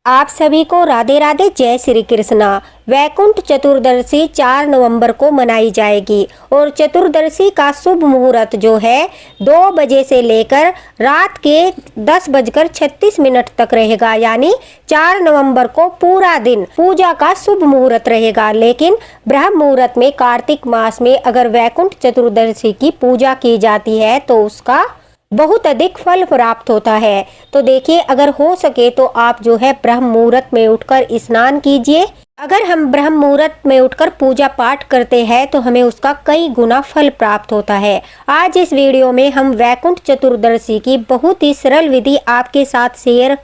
आप सभी को राधे राधे, जय श्री कृष्णा। वैकुंठ चतुर्दशी 4 नवंबर को मनाई जाएगी और चतुर्दशी का शुभ मुहूर्त जो है 2 बजे से लेकर रात के 10:36 तक रहेगा। यानी 4 नवंबर को पूरा दिन पूजा का शुभ मुहूर्त रहेगा। लेकिन ब्रह्म मुहूर्त में कार्तिक मास में अगर वैकुंठ चतुर्दशी की पूजा की जाती है तो उसका बहुत अधिक फल प्राप्त होता है। तो देखिए, अगर हो सके तो आप जो है ब्रह्म मुहूर्त में उठकर स्नान कीजिए। अगर हम ब्रह्म मुहूर्त में उठकर पूजा पाठ करते हैं तो हमें उसका कई गुना फल प्राप्त होता है। आज इस वीडियो में हम वैकुंठ चतुर्दशी की बहुत ही सरल विधि आपके साथ शेयर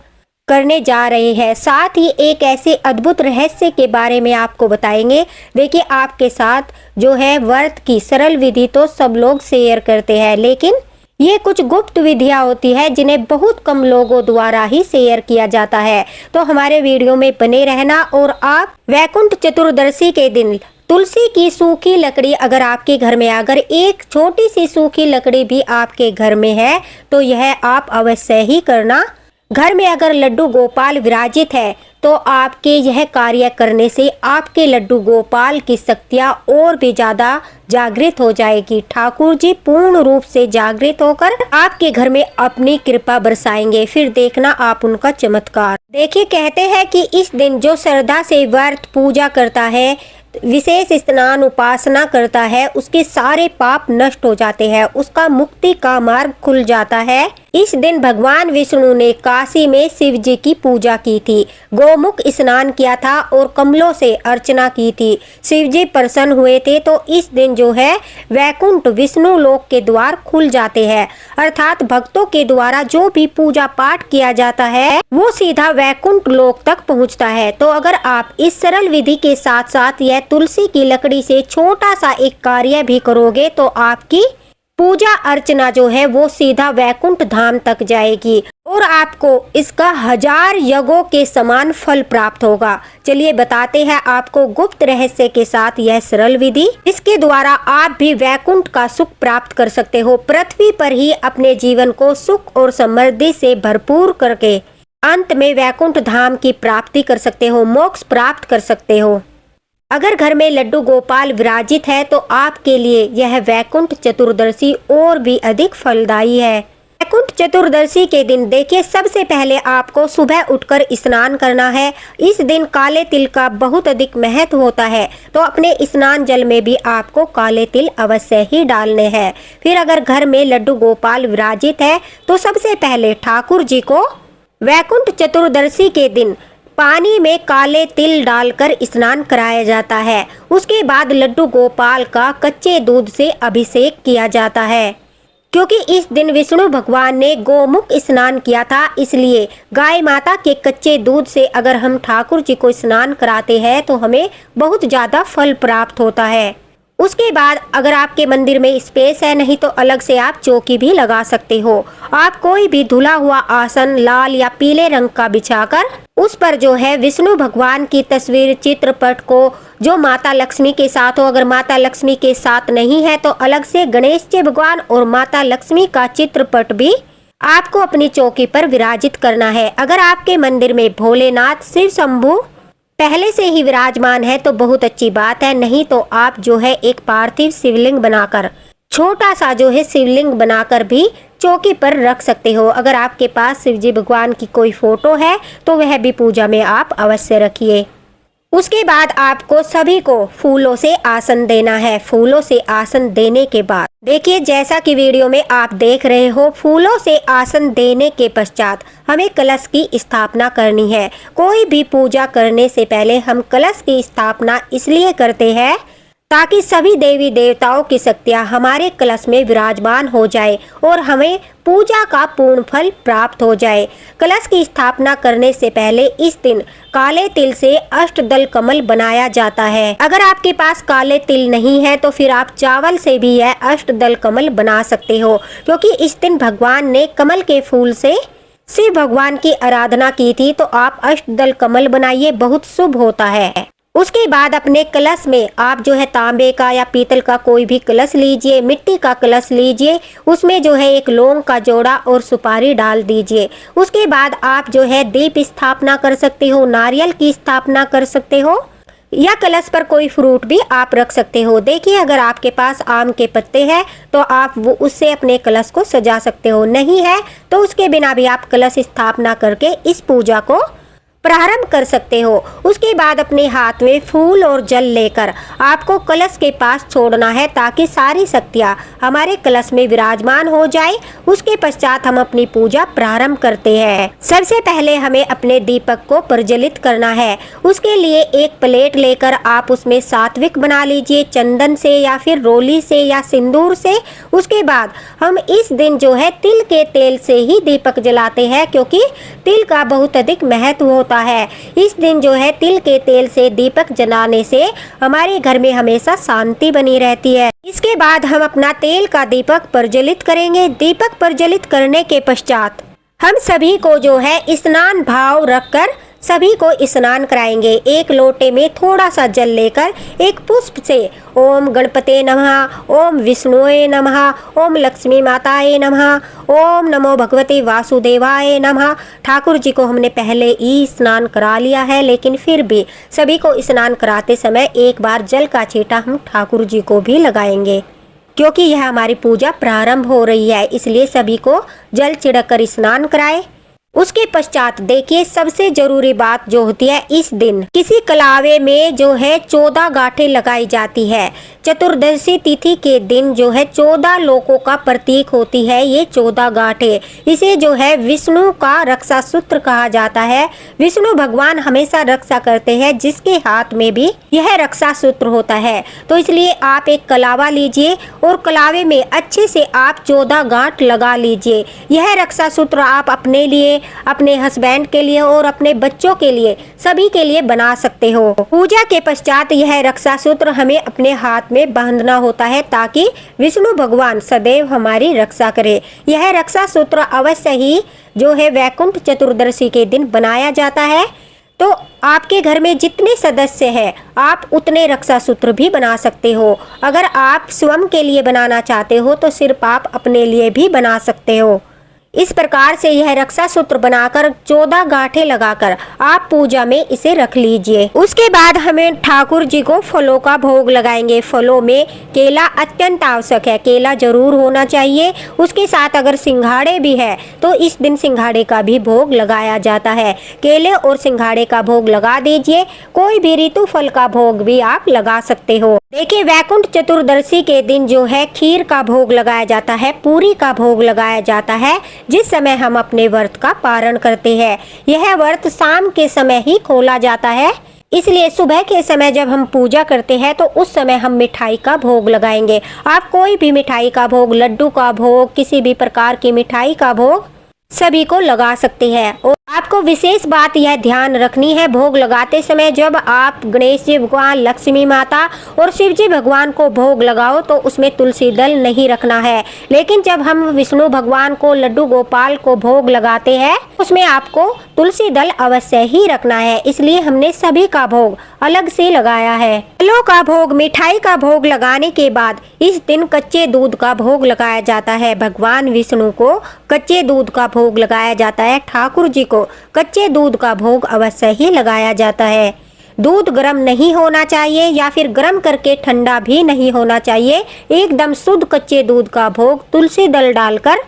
करने जा रहे हैं। साथ ही एक ऐसे अद्भुत रहस्य के बारे में आपको बताएंगे। देखिए, आपके साथ जो है व्रत की सरल विधि तो सब लोग शेयर करते हैं, लेकिन ये कुछ गुप्त विधियां होती है जिन्हें बहुत कम लोगों द्वारा ही शेयर किया जाता है। तो हमारे वीडियो में बने रहना। और आप वैकुंठ चतुर्दशी के दिन तुलसी की सूखी लकड़ी अगर आपके घर में, अगर एक छोटी सी सूखी लकड़ी भी आपके घर में है तो यह आप अवश्य ही करना। घर में अगर लड्डू गोपाल विराजित है तो आपके यह कार्य करने से आपके लड्डू गोपाल की शक्तियाँ और भी ज्यादा जागृत हो जाएगी। ठाकुर जी पूर्ण रूप से जागृत होकर आपके घर में अपनी कृपा बरसाएंगे। फिर देखना आप उनका चमत्कार। देखिए, कहते हैं कि इस दिन जो श्रद्धा से व्रत पूजा करता है, विशेष स्नान उपासना करता है, उसके सारे पाप नष्ट हो जाते हैं, उसका मुक्ति का मार्ग खुल जाता है। इस दिन भगवान विष्णु ने काशी में शिव जी की पूजा की थी, गोमुख स्नान किया था और कमलों से अर्चना की थी। शिव जी प्रसन्न हुए थे। तो इस दिन जो है वैकुंठ विष्णु लोक के द्वार खुल जाते हैं। अर्थात भक्तों के द्वारा जो भी पूजा पाठ किया जाता है वो सीधा वैकुंठ लोक तक पहुंचता है। तो अगर आप इस सरल विधि के साथ साथ यह तुलसी की लकड़ी से छोटा सा एक कार्य भी करोगे तो आपकी पूजा अर्चना जो है वो सीधा वैकुंठ धाम तक जाएगी और आपको इसका 1000 यज्ञों के समान फल प्राप्त होगा। चलिए बताते हैं आपको गुप्त रहस्य के साथ यह सरल विधि। इसके द्वारा आप भी वैकुंठ का सुख प्राप्त कर सकते हो। पृथ्वी पर ही अपने जीवन को सुख और समृद्धि से भरपूर करके अंत में वैकुंठ धाम की प्राप्ति कर सकते हो, मोक्ष प्राप्त कर सकते हो। अगर घर में लड्डू गोपाल विराजित है तो आपके लिए यह वैकुंठ चतुर्दशी और भी अधिक फलदायी है। वैकुंठ चतुर्दशी के दिन देखिए, सबसे पहले आपको सुबह उठकर स्नान करना है। इस दिन काले तिल का बहुत अधिक महत्व होता है, तो अपने स्नान जल में भी आपको काले तिल अवश्य ही डालने हैं। फिर अगर घर में लड्डू गोपाल विराजित है तो सबसे पहले ठाकुर जी को वैकुंठ चतुर्दशी के दिन पानी में काले तिल डालकर स्नान कराया जाता है। उसके बाद लड्डू गोपाल का कच्चे दूध से अभिषेक किया जाता है। क्योंकि इस दिन विष्णु भगवान ने गोमुख स्नान किया था, इसलिए गाय माता के कच्चे दूध से अगर हम ठाकुर जी को स्नान कराते हैं तो हमें बहुत ज्यादा फल प्राप्त होता है। उसके बाद अगर आपके मंदिर में स्पेस है, नहीं तो अलग से आप चौकी भी लगा सकते हो। आप कोई भी धुला हुआ आसन लाल या पीले रंग का बिछाकर उस पर जो है विष्णु भगवान की तस्वीर, चित्रपट को जो माता लक्ष्मी के साथ हो, अगर माता लक्ष्मी के साथ नहीं है तो अलग से गणेश जी भगवान और माता लक्ष्मी का चित्रपट भी आपको अपनी चौकी पर विराजित करना है। अगर आपके मंदिर में भोलेनाथ, शिव शंभू पहले से ही विराजमान है तो बहुत अच्छी बात है, नहीं तो आप जो है एक पार्थिव शिवलिंग बनाकर, छोटा सा जो है शिवलिंग बनाकर भी चौकी पर रख सकते हो। अगर आपके पास शिव जी भगवान की कोई फोटो है तो वह भी पूजा में आप अवश्य रखिए। उसके बाद आपको सभी को फूलों से आसन देना है। फूलों से आसन देने के बाद देखिए, जैसा कि वीडियो में आप देख रहे हो, फूलों से आसन देने के पश्चात हमें कलश की स्थापना करनी है। कोई भी पूजा करने से पहले हम कलश की स्थापना इसलिए करते हैं ताकि सभी देवी देवताओं की शक्तियाँ हमारे कलश में विराजमान हो जाए और हमें पूजा का पूर्ण फल प्राप्त हो जाए। कलश की स्थापना करने से पहले इस दिन काले तिल से अष्टदल कमल बनाया जाता है। अगर आपके पास काले तिल नहीं है तो फिर आप चावल से भी यह अष्टदल कमल बना सकते हो, क्योंकि इस दिन भगवान ने कमल के फूल से शिव भगवान की आराधना की थी। तो आप अष्टदल कमल बनाइए, बहुत शुभ होता है। उसके बाद अपने कलश में आप जो है तांबे का या पीतल का कोई भी कलश लीजिए, मिट्टी का कलश लीजिए, उसमें जो है एक लौंग का जोड़ा और सुपारी डाल दीजिए। उसके बाद आप जो है दीप स्थापना कर सकते हो, नारियल की स्थापना कर सकते हो, या कलश पर कोई फ्रूट भी आप रख सकते हो। देखिए, अगर आपके पास आम के पत्ते हैं तो आप वो उससे अपने कलश को सजा सकते हो, नहीं है तो उसके बिना भी आप कलश स्थापना करके इस पूजा को प्रारंभ कर सकते हो। उसके बाद अपने हाथ में फूल और जल लेकर आपको कलश के पास छोड़ना है ताकि सारी शक्तियाँ हमारे कलश में विराजमान हो जाए। उसके पश्चात हम अपनी पूजा प्रारंभ करते हैं। सबसे पहले हमें अपने दीपक को प्रज्वलित करना है। उसके लिए एक प्लेट लेकर आप उसमें सात्विक बना लीजिए, चंदन से या फिर रोली से या सिंदूर से। उसके बाद हम इस दिन जो है तिल के तेल से ही दीपक जलाते हैं, क्योंकि तिल का बहुत अधिक महत्व होता है। इस दिन जो है तिल के तेल से दीपक जलाने से हमारे घर में हमेशा शांति बनी रहती है। इसके बाद हम अपना तेल का दीपक प्रज्वलित करेंगे। दीपक प्रज्वलित करने के पश्चात हम सभी को जो है स्नान भाव रखकर सभी को स्नान कराएंगे। एक लोटे में थोड़ा सा जल लेकर एक पुष्प से ओम गणपते नमः, ओम विष्णुए नमः, ओम लक्ष्मी माताए नमः, ओम नमो भगवते वासुदेवाय नमः। ठाकुर जी को हमने पहले ही स्नान करा लिया है, लेकिन फिर भी सभी को स्नान कराते समय एक बार जल का छींटा हम ठाकुर जी को भी लगाएंगे, क्योंकि यह हमारी पूजा प्रारंभ हो रही है, इसलिए सभी को जल छिड़क कर स्नान कराए। उसके पश्चात देखिए, सबसे जरूरी बात जो होती है, इस दिन किसी कलावे में जो है 14 गांठें लगाई जाती है। चतुर्दशी तिथि के दिन जो है 14 लोकों का प्रतीक होती है ये 14 गांठें। इसे जो है विष्णु का रक्षा सूत्र कहा जाता है। विष्णु भगवान हमेशा रक्षा करते हैं, जिसके हाथ में भी यह रक्षा सूत्र होता है। तो इसलिए आप एक कलावा लीजिए और कलावे में अच्छे से आप 14 गांठ लगा लीजिए। यह रक्षा सूत्र आप अपने लिए, अपने हस्बैंड के लिए और अपने बच्चों के लिए, सभी के लिए बना सकते हो। पूजा के पश्चात यह रक्षा सूत्र हमें अपने हाथ में बांधना होता है ताकि विष्णु भगवान सदैव हमारी रक्षा करे। यह रक्षा सूत्र अवश्य ही जो है वैकुंठ चतुर्दशी के दिन बनाया जाता है। तो आपके घर में जितने सदस्य हैं आप उतने रक्षा सूत्र भी बना सकते हो। अगर आप स्वयं के लिए बनाना चाहते हो तो सिर्फ आप अपने लिए भी बना सकते हो। इस प्रकार से यह रक्षा सूत्र बनाकर 14 गांठें लगाकर आप पूजा में इसे रख लीजिए। उसके बाद हमें ठाकुर जी को फलों का भोग लगाएंगे। फलों में केला अत्यंत आवश्यक है, केला जरूर होना चाहिए। उसके साथ अगर सिंघाड़े भी है तो इस दिन सिंघाड़े का भी भोग लगाया जाता है। केले और सिंघाड़े का भोग लगा दीजिए। कोई भी ऋतु फल का भोग भी आप लगा सकते हो। देखिए, वैकुंठ चतुर्दशी के दिन जो है खीर का भोग लगाया जाता है, पूरी का भोग लगाया जाता है, जिस समय हम अपने व्रत का पारण करते हैं। यह व्रत शाम के समय ही खोला जाता है, इसलिए सुबह के समय जब हम पूजा करते हैं तो उस समय हम मिठाई का भोग लगाएंगे। आप कोई भी मिठाई का भोग, लड्डू का भोग, किसी भी प्रकार की मिठाई का भोग सभी को लगा सकते हैं। और आपको विशेष बात यह ध्यान रखनी है, भोग लगाते समय जब आप गणेश जी भगवान, लक्ष्मी माता और शिव जी भगवान को भोग लगाओ तो उसमें तुलसी दल नहीं रखना है। लेकिन जब हम विष्णु भगवान को, लड्डू गोपाल को भोग लगाते हैं उसमें आपको तुलसी दल अवश्य ही रखना है। इसलिए हमने सभी का भोग अलग से लगाया है। फलों का भोग, मिठाई का भोग लगाने के बाद इस दिन कच्चे दूध का भोग लगाया जाता है। भगवान विष्णु को कच्चे दूध का भोग लगाया जाता है। ठाकुर जी को कच्चे दूध का भोग अवश्य ही लगाया जाता है। दूध गर्म नहीं होना चाहिए या फिर गर्म करके ठंडा भी नहीं होना चाहिए। एकदम शुद्ध कच्चे दूध का भोग तुलसी दल डालकर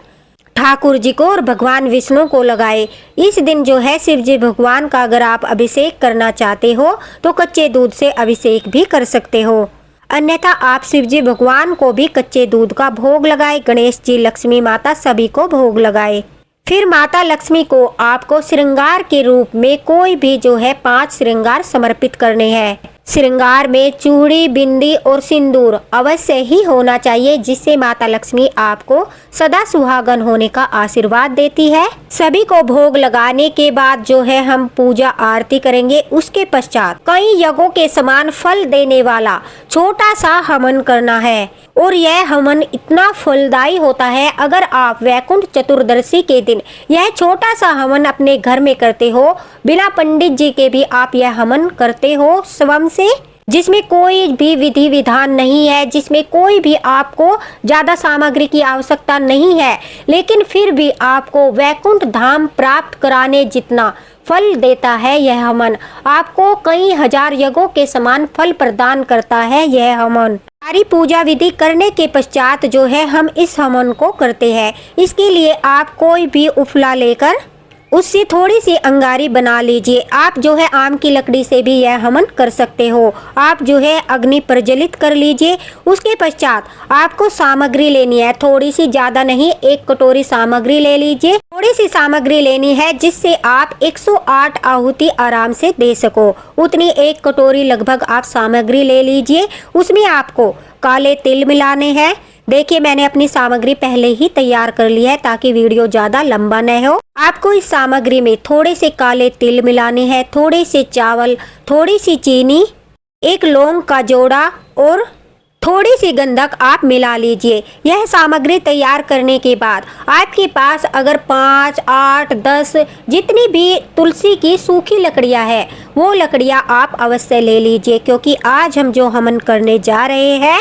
ठाकुर जी को और भगवान विष्णु को लगाए। इस दिन जो है शिव जी भगवान का अगर आप अभिषेक करना चाहते हो तो कच्चे दूध से अभिषेक भी कर सकते हो, अन्यथा आप शिव जी भगवान को भी कच्चे दूध का भोग लगाए। गणेश जी, लक्ष्मी माता सभी को भोग लगाए। फिर माता लक्ष्मी को आपको श्रृंगार के रूप में कोई भी जो है 5 श्रृंगार समर्पित करने हैं। श्रृंगार में चूड़ी, बिंदी और सिंदूर अवश्य ही होना चाहिए, जिससे माता लक्ष्मी आपको सदा सुहागन होने का आशीर्वाद देती है। सभी को भोग लगाने के बाद जो है हम पूजा आरती करेंगे। उसके पश्चात कई यज्ञों के समान फल देने वाला छोटा सा हवन करना है और यह हवन इतना फलदायी होता है। अगर आप वैकुंठ चतुर्दशी के दिन यह छोटा सा हवन अपने घर में करते हो, बिना पंडित जी के भी आप यह हवन करते हो, स्वयं से, जिसमें कोई भी विधि विधान नहीं है, जिसमें कोई भी आपको ज़्यादा सामग्री की आवश्यकता नहीं है, लेकिन फिर भी आपको वैकुंठ धाम प्राप्त कराने जितना फल देता है यह हवन। आपको कई हजार यज्ञों के समान फल प्रदान करता है यह हवन। सारी पूजा विधि करने के पश्चात जो है हम इस हवन को करते हैं। इसके लिए आप कोई भी उपला लेकर उससे थोड़ी सी अंगारी बना लीजिए। आप जो है आम की लकड़ी से भी यह हवन कर सकते हो। आप जो है अग्नि प्रज्वलित कर लीजिए। उसके पश्चात आपको सामग्री लेनी है, थोड़ी सी, ज़्यादा नहीं, 1 कटोरी सामग्री ले लीजिए। थोड़ी सी सामग्री लेनी है जिससे आप 108 आहुति आराम से दे सको, उतनी 1 कटोरी लगभग आप सामग्री ले लीजिए। उसमें आपको काले तिल मिलाने हैं। देखिए मैंने अपनी सामग्री पहले ही तैयार कर ली है ताकि वीडियो ज़्यादा लंबा न हो। आपको इस सामग्री में थोड़े से काले तिल मिलाने हैं, थोड़े से चावल, थोड़ी सी चीनी, 1 लौंग का जोड़ा और थोड़ी सी गंधक आप मिला लीजिए। यह सामग्री तैयार करने के बाद आपके पास अगर 5, 8, 10 जितनी भी तुलसी की सूखी लकड़ियां है वो लकड़ियां आप अवश्य ले लीजिए, क्योंकि आज हम जो हवन करने जा रहे हैं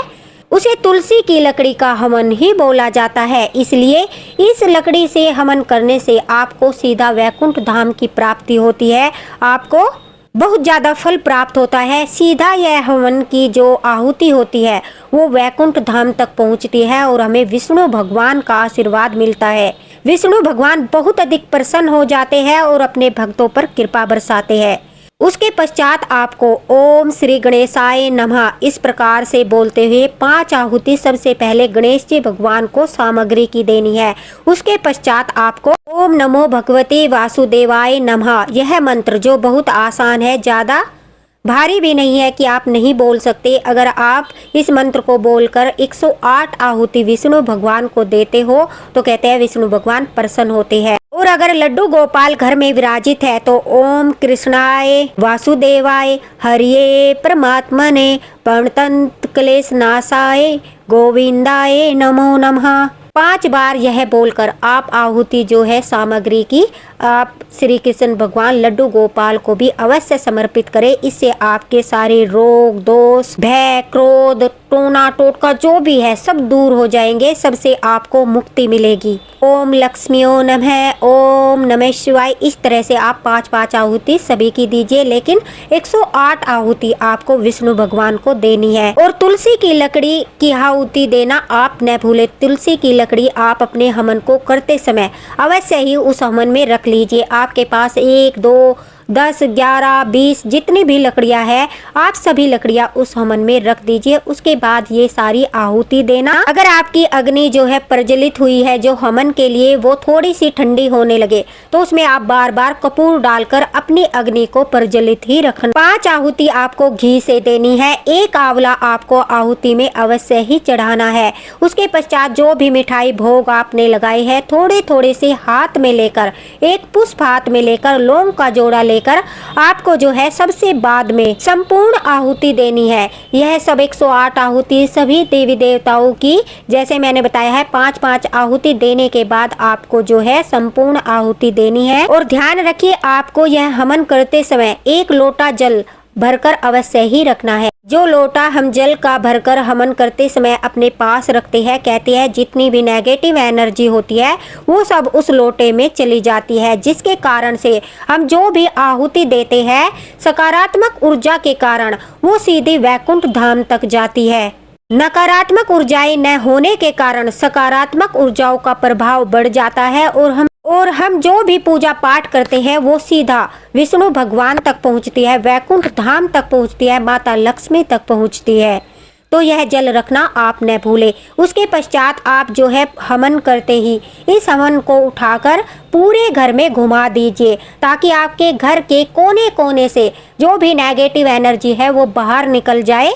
उसे तुलसी की लकड़ी का हवन ही बोला जाता है। इसलिए इस लकड़ी से हवन करने से आपको सीधा वैकुंठ धाम की प्राप्ति होती है, आपको बहुत ज़्यादा फल प्राप्त होता है। सीधा यह हवन की जो आहुति होती है वो वैकुंठ धाम तक पहुंचती है और हमें विष्णु भगवान का आशीर्वाद मिलता है। विष्णु भगवान बहुत अधिक प्रसन्न हो जाते हैं और अपने भक्तों पर कृपा बरसाते हैं। उसके पश्चात आपको ओम श्री गणेशाय नमः इस प्रकार से बोलते हुए 5 आहुति सबसे पहले गणेश जी भगवान को सामग्री की देनी है। उसके पश्चात आपको ओम नमो भगवते वासुदेवाय नमः, यह मंत्र जो बहुत आसान है, ज़्यादा भारी भी नहीं है कि आप नहीं बोल सकते। अगर आप इस मंत्र को बोलकर 108 आहुति विष्णु भगवान को देते हो तो कहते हैं विष्णु भगवान प्रसन्न होते हैं। और अगर लड्डू गोपाल घर में विराजित है तो ओम कृष्णाय वासुदेवाय हरिये परमात्मने प्रणतंत क्लेश नाशाय गोविंदाय नमो नमः 5 बार यह बोलकर आप आहुति जो है सामग्री की आप श्री कृष्ण भगवान लड्डू गोपाल को भी अवश्य समर्पित करें। इससे आपके सारे रोग, दोष, भय, क्रोध, टोना टोटका जो भी है सब दूर हो जाएंगे, सबसे आपको मुक्ति मिलेगी। ओम लक्ष्मियो नमः, ओम नमः शिवाय, इस तरह से आप 5-5 आहुति सभी की दीजिए, लेकिन 108 आहुति आपको विष्णु भगवान को देनी है। और तुलसी की लकड़ी की आहुति देना आप न भूले। तुलसी की लकड़ी आप अपने हवन को करते समय अवश्य ही उस हवन में रख लीजिए। आपके पास 1, 2, 10, 11, 20 जितनी भी लकड़ियां हैं आप सभी लकड़ियां उस हवन में रख दीजिए। उसके बाद ये सारी आहुति देना। अगर आपकी अग्नि जो है प्रज्वलित हुई है जो हवन के लिए वो थोड़ी सी ठंडी होने लगे तो उसमें आप बार बार कपूर डालकर अपनी अग्नि को प्रज्वलित ही रखना। 5 आहुति आपको घी से देनी है। 1 आंवला आपको आहुति में अवश्य ही चढ़ाना है। उसके पश्चात जो भी मिठाई भोग आपने लगाई है थोड़े थोड़े से हाथ में लेकर, 1 पुष्प हाथ में लेकर, लौंग का जोड़ा लेकर आपको जो है सबसे बाद में संपूर्ण आहुति देनी है। यह सब 108 आहुति सभी देवी देवताओं की जैसे मैंने बताया है 5-5 आहुति देने के बाद आपको जो है संपूर्ण आहुति देनी है। और ध्यान रखिए आपको यह हवन करते समय 1 लोटा जल भरकर अवश्य ही रखना है। जो लोटा हम जल का भरकर हवन करते समय अपने पास रखते हैं, कहते हैं जितनी भी नेगेटिव एनर्जी होती है वो सब उस लोटे में चली जाती है, जिसके कारण से हम जो भी आहुति देते हैं सकारात्मक ऊर्जा के कारण वो सीधे वैकुंठ धाम तक जाती है। नकारात्मक ऊर्जाएं न होने के कारण सकारात्मक ऊर्जाओं का प्रभाव बढ़ जाता है और हम जो भी पूजा पाठ करते हैं वो सीधा विष्णु भगवान तक पहुंचती है, वैकुंठ धाम तक पहुंचती है, माता लक्ष्मी तक पहुंचती है। तो यह जल रखना आप न भूले। उसके पश्चात आप जो है हवन करते ही इस हवन को उठाकर पूरे घर में घुमा दीजिए ताकि आपके घर के कोने कोने से जो भी नेगेटिव एनर्जी है वो बाहर निकल जाए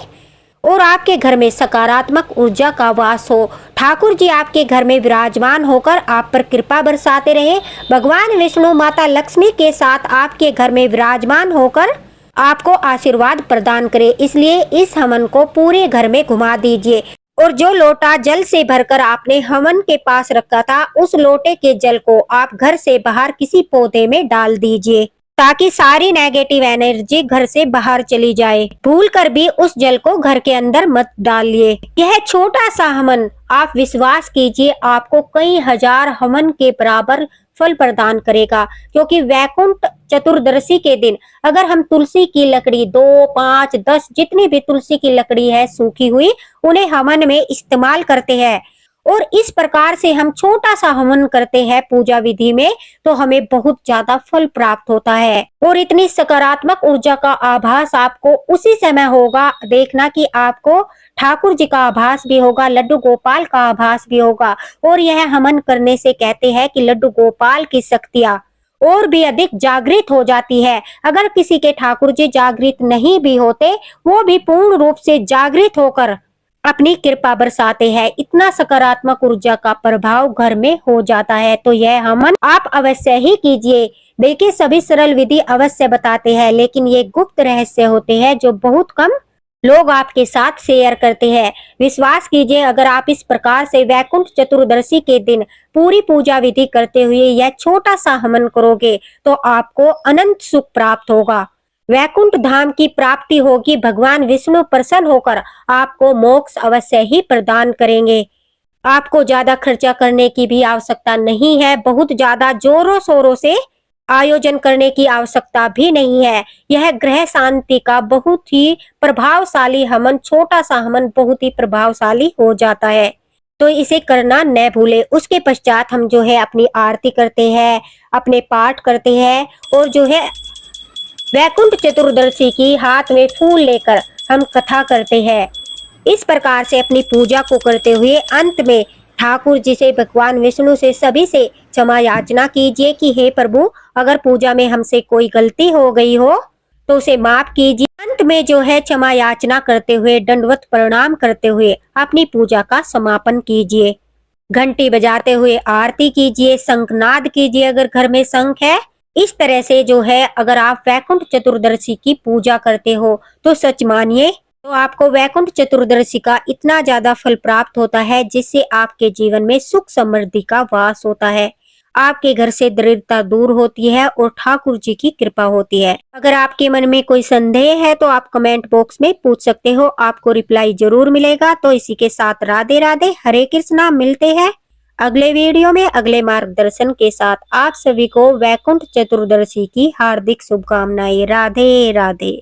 और आपके घर में सकारात्मक ऊर्जा का वास हो। ठाकुर जी आपके घर में विराजमान होकर आप पर कृपा बरसाते रहे। भगवान विष्णु माता लक्ष्मी के साथ आपके घर में विराजमान होकर आपको आशीर्वाद प्रदान करे। इसलिए इस हवन को पूरे घर में घुमा दीजिए और जो लोटा जल से भरकर आपने हवन के पास रखा था उस लोटे के जल को आप घर से बाहर किसी पौधे में डाल दीजिए। ताकि सारी नेगेटिव एनर्जी घर से बाहर चली जाए। भूल कर भी उस जल को घर के अंदर मत डालिए। यह छोटा सा हवन आप विश्वास कीजिए आपको कई हजार हवन के बराबर फल प्रदान करेगा, क्योंकि वैकुंठ चतुर्दशी के दिन अगर हम तुलसी की लकड़ी 2, 5, 10 जितनी भी तुलसी की लकड़ी है सूखी हुई उन्हें हवन में इस्तेमाल करते हैं और इस प्रकार से हम छोटा सा हवन करते हैं पूजा विधि में, तो हमें बहुत ज्यादा फल प्राप्त होता है। और इतनी सकारात्मक ऊर्जा का आभास आपको उसी समय होगा, देखना कि आपको ठाकुर जी का आभास भी होगा, लड्डू गोपाल का आभास भी होगा। और यह हवन करने से कहते हैं कि लड्डू गोपाल की शक्तियां और भी अधिक जागृत हो जाती है। अगर किसी के ठाकुर जी जागृत नहीं भी होते, वो भी पूर्ण रूप से जागृत होकर अपनी कृपा बरसाते हैं। इतना सकारात्मक ऊर्जा का प्रभाव घर में हो जाता है। तो यह हवन आप अवश्य ही कीजिए। देखिए, सभी सरल विधि अवश्य बताते हैं, लेकिन ये गुप्त रहस्य होते हैं जो बहुत कम लोग आपके साथ शेयर करते हैं। विश्वास कीजिए, अगर आप इस प्रकार से वैकुंठ चतुर्दशी के दिन पूरी पूजा विधि करते हुए यह छोटा सा हवन करोगे तो आपको अनंत सुख प्राप्त होगा, वैकुंठ धाम की प्राप्ति होगी। भगवान विष्णु प्रसन्न होकर आपको मोक्ष अवश्य ही प्रदान करेंगे। आपको ज्यादा खर्चा करने की भी आवश्यकता नहीं है, बहुत ज्यादा जोरों शोरों से आयोजन करने की आवश्यकता भी नहीं है। यह ग्रह शांति का बहुत ही प्रभावशाली हवन, छोटा सा हवन बहुत ही प्रभावशाली हो जाता है। तो इसे करना न भूले। उसके पश्चात हम जो है अपनी आरती करते हैं, अपने पाठ करते हैं और जो है वैकुंठ चतुर्दशी की हाथ में फूल लेकर हम कथा करते हैं। इस प्रकार से अपनी पूजा को करते हुए अंत में ठाकुर जी से, भगवान विष्णु से, सभी से क्षमा याचना कीजिए कि हे प्रभु, अगर पूजा में हमसे कोई गलती हो गई हो तो उसे माफ कीजिए। अंत में जो है क्षमा याचना करते हुए, दंडवत प्रणाम करते हुए अपनी पूजा का समापन कीजिए। घंटी बजाते हुए आरती कीजिए, शंखनाद कीजिए अगर घर में शंख है। इस तरह से जो है अगर आप वैकुंठ चतुर्दशी की पूजा करते हो तो सच मानिए तो आपको वैकुंठ चतुर्दशी का इतना ज्यादा फल प्राप्त होता है, जिससे आपके जीवन में सुख समृद्धि का वास होता है। आपके घर से दरिद्रता दूर होती है और ठाकुर जी की कृपा होती है। अगर आपके मन में कोई संदेह है तो आप कमेंट बॉक्स में पूछ सकते हो, आपको रिप्लाई जरूर मिलेगा। तो इसी के साथ राधे राधे, हरे कृष्णा। मिलते हैं अगले वीडियो में अगले मार्गदर्शन के साथ। आप सभी को वैकुंठ चतुर्दशी की हार्दिक शुभकामनाएं। राधे राधे।